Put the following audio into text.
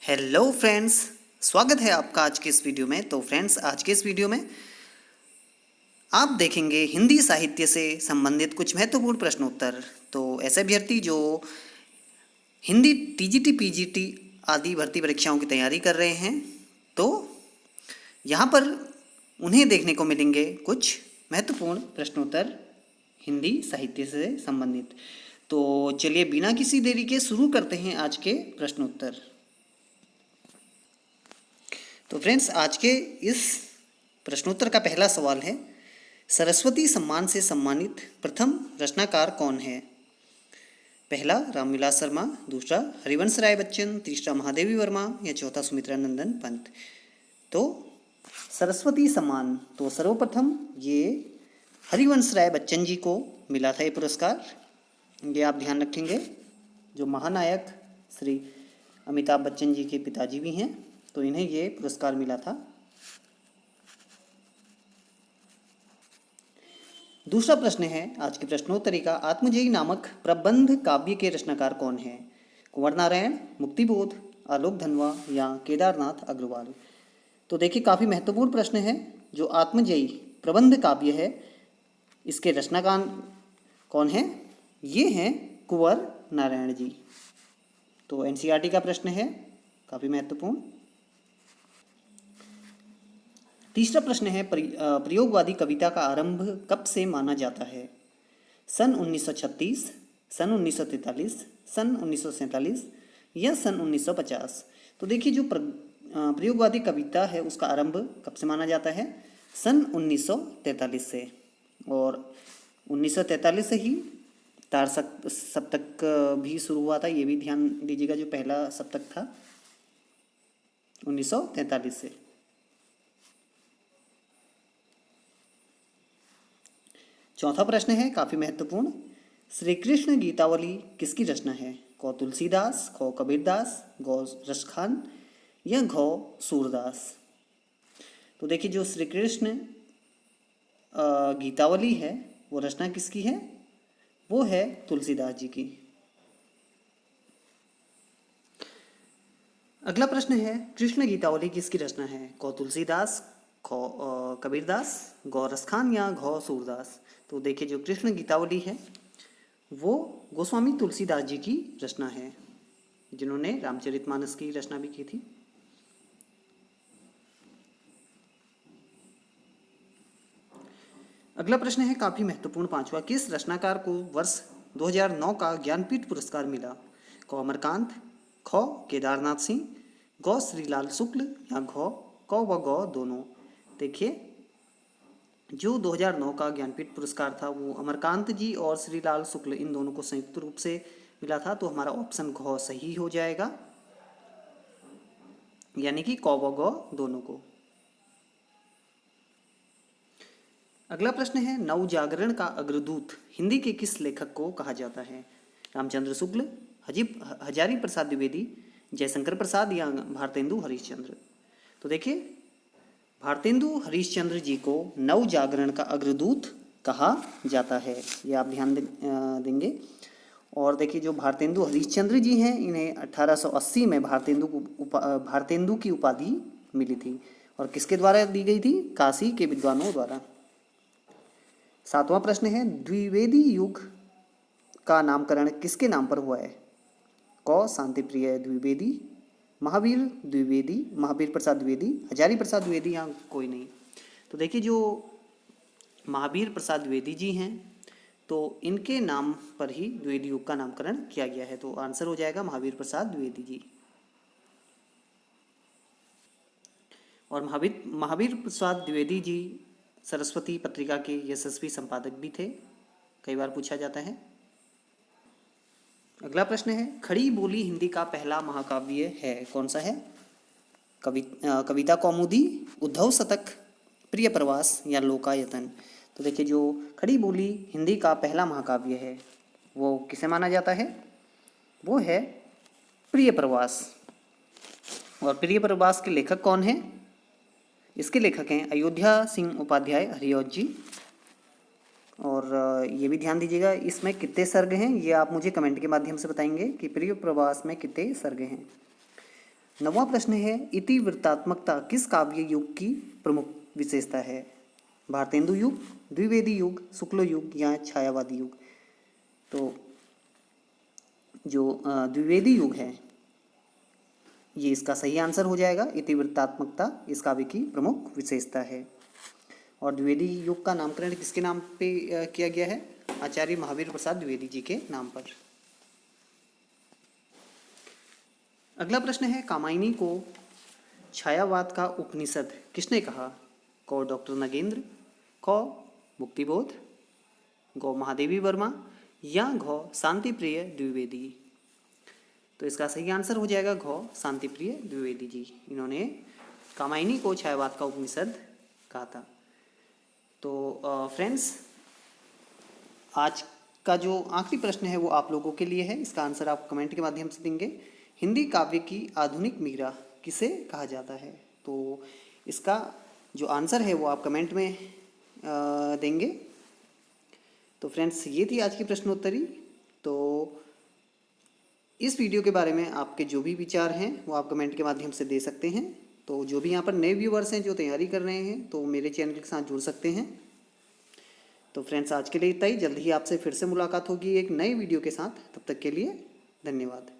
Hello friends, स्वागत है आपका आज के इस वीडियो में। तो फ्रेंड्स, आज के इस वीडियो में आप देखेंगे हिंदी साहित्य से संबंधित कुछ महत्वपूर्ण प्रश्नोत्तर। तो ऐसे अभ्यर्थी जो हिंदी टीजीटी पीजीटी आदि भर्ती परीक्षाओं की तैयारी कर रहे हैं, तो यहाँ पर उन्हें देखने को मिलेंगे कुछ महत्वपूर्ण प्रश्नोत्तर हिंदी साहित्य से संबंधित। तो चलिए बिना किसी देरी के शुरू करते हैं आज के प्रश्नोत्तर। तो फ्रेंड्स, आज के इस प्रश्नोत्तर का पहला सवाल है, सरस्वती सम्मान से सम्मानित प्रथम रचनाकार कौन है? पहला रामविलास शर्मा, दूसरा हरिवंश राय बच्चन, तीसरा महादेवी वर्मा या चौथा सुमित्रा नंदन पंत। तो सरस्वती सम्मान, तो सर्वप्रथम ये हरिवंश राय बच्चन जी को मिला था ये पुरस्कार। ये आप ध्यान रखेंगे, जो महानायक श्री अमिताभ बच्चन जी के पिताजी भी हैं, तो इन्हें ये पुरस्कार मिला था। दूसरा प्रश्न है आज के प्रश्नोत्तरी का, आत्मजयी नामक प्रबंध काव्य के रचनाकार कौन है? कुंवर नारायण, मुक्तिबोध, आलोक धनवा या केदारनाथ अग्रवाल। तो देखिए, काफ़ी महत्वपूर्ण प्रश्न है। जो आत्मजयी प्रबंध काव्य है, इसके रचनाकार कौन है? ये हैं कुंवर नारायण जी। तो एनसीईआरटी का प्रश्न है, काफ़ी महत्वपूर्ण। तीसरा प्रश्न है, प्रयोगवादी कविता का आरंभ कब से माना जाता है? सन 1936, सन 1943, सन 1947 या सन 1950। तो देखिए, जो प्रयोगवादी कविता है उसका आरंभ कब से माना जाता है? सन 1943 से। और 1943 से ही तार सप्तक भी शुरू हुआ था, ये भी ध्यान दीजिएगा। जो पहला सप्तक था 1943 से। चौथा प्रश्न है, काफ़ी महत्वपूर्ण, श्री कृष्ण गीतावली किसकी रचना है? क तुलसीदास, ख कबीरदास, ग रसखान या घ सूरदास। तो देखिए, जो श्री कृष्ण गीतावली है वो रचना किसकी है? वो है तुलसीदास जी की। अगला प्रश्न है, कृष्ण गीतावली किसकी रचना है? क तुलसीदास, ख कबीरदास, ग रसखान या घ सूरदास। तो देखिए, जो कृष्ण गीतावली है वो गोस्वामी तुलसीदास जी की रचना है, जिन्होंने रामचरितमानस की रचना भी की थी। अगला प्रश्न है काफ़ी महत्वपूर्ण, पांचवा, किस रचनाकार को वर्ष 2009 का ज्ञानपीठ पुरस्कार मिला? क अमरकांत, ख केदारनाथ सिंह, ग श्रीलाल शुक्ल या घ क व ग दोनों। देखिए, जो 2009 का ज्ञानपीठ पुरस्कार था वो अमरकांत जी और श्रीलाल शुक्ल, इन दोनों को संयुक्त रूप से मिला था। तो हमारा ऑप्शन घ सही हो जाएगा, यानी कि क व ग दोनों को। अगला प्रश्न है, नवजागरण का अग्रदूत हिंदी के किस लेखक को कहा जाता है? रामचंद्र शुक्ल, हजारी प्रसाद द्विवेदी, जयशंकर प्रसाद या भारतेंदु हरिश्चंद्र। तो देखिए, भारतेंदु हरिश्चंद्र जी को नवजागरण का अग्रदूत कहा जाता है, ये आप ध्यान देंगे। और देखिए, जो भारतेंदु हरिश्चंद्र जी हैं, इन्हें 1880 में भारतेंदु की उपाधि मिली थी। और किसके द्वारा दी गई थी? काशी के विद्वानों द्वारा। सातवां प्रश्न है, द्विवेदी युग का नामकरण किसके नाम पर हुआ है? क शांतिप्रिय द्विवेदी, महावीर द्विवेदी, महावीर प्रसाद द्विवेदी, हजारी प्रसाद द्विवेदी या कोई नहीं। तो देखिए, जो महावीर प्रसाद द्विवेदी जी हैं, तो इनके नाम पर ही द्विवेदी युग का नामकरण किया गया है। तो आंसर हो जाएगा महावीर प्रसाद द्विवेदी जी। और महावीर प्रसाद द्विवेदी जी सरस्वती पत्रिका के यशस्वी संपादक भी थे, कई बार पूछा जाता है। अगला प्रश्न है, खड़ी बोली हिंदी का पहला महाकाव्य है, कौन सा है? कविता कौमुदी, उद्धव शतक, प्रिय प्रवास या लोकायतन। तो देखिए, जो खड़ी बोली हिंदी का पहला महाकाव्य है वो किसे माना जाता है? वो है प्रिय प्रवास। और प्रिय प्रवास के लेखक कौन है? इसके लेखक हैं अयोध्या सिंह उपाध्याय हरिऔध जी। और ये भी ध्यान दीजिएगा, इसमें कितने सर्ग हैं ये आप मुझे कमेंट के माध्यम से बताएंगे कि प्रिय प्रवास में कितने सर्ग हैं। 9वां प्रश्न है, इतिवृत्तात्मकता किस काव्य युग की प्रमुख विशेषता है? भारतेंदु युग, द्विवेदी युग, शुक्ल युग या छायावादी युग? तो जो द्विवेदी युग है ये इसका सही आंसर हो जाएगा। इतिवृत्तात्मकता इस काव्य की प्रमुख विशेषता है। और द्विवेदी युग का नामकरण किसके नाम पे किया गया है? आचार्य महावीर प्रसाद द्विवेदी जी के नाम पर। अगला प्रश्न है, कामायनी को छायावाद का उपनिषद किसने कहा? क डॉक्टर नगेंद्र, ख मुक्तिबोध, गौ महादेवी वर्मा या घ शांतिप्रिय द्विवेदी? तो इसका सही आंसर हो जाएगा घ शांतिप्रिय द्विवेदी जी। इन्होंने कामायनी को छायावाद का उपनिषद कहा था। तो फ्रेंड्स, आज का जो आखिरी प्रश्न है वो आप लोगों के लिए है। इसका आंसर आप कमेंट के माध्यम से देंगे। हिंदी काव्य की आधुनिक मीरा किसे कहा जाता है? तो इसका जो आंसर है वो आप कमेंट में देंगे। तो फ्रेंड्स, ये थी आज की प्रश्नोत्तरी। तो इस वीडियो के बारे में आपके जो भी विचार हैं वो आप कमेंट के माध्यम से दे सकते हैं। तो जो भी यहाँ पर नए व्यूवर्स हैं जो तैयारी कर रहे हैं तो मेरे चैनल के साथ जुड़ सकते हैं। तो फ्रेंड्स, आज के लिए इतना ही। जल्द ही आपसे फिर से मुलाकात होगी एक नए वीडियो के साथ। तब तक के लिए धन्यवाद।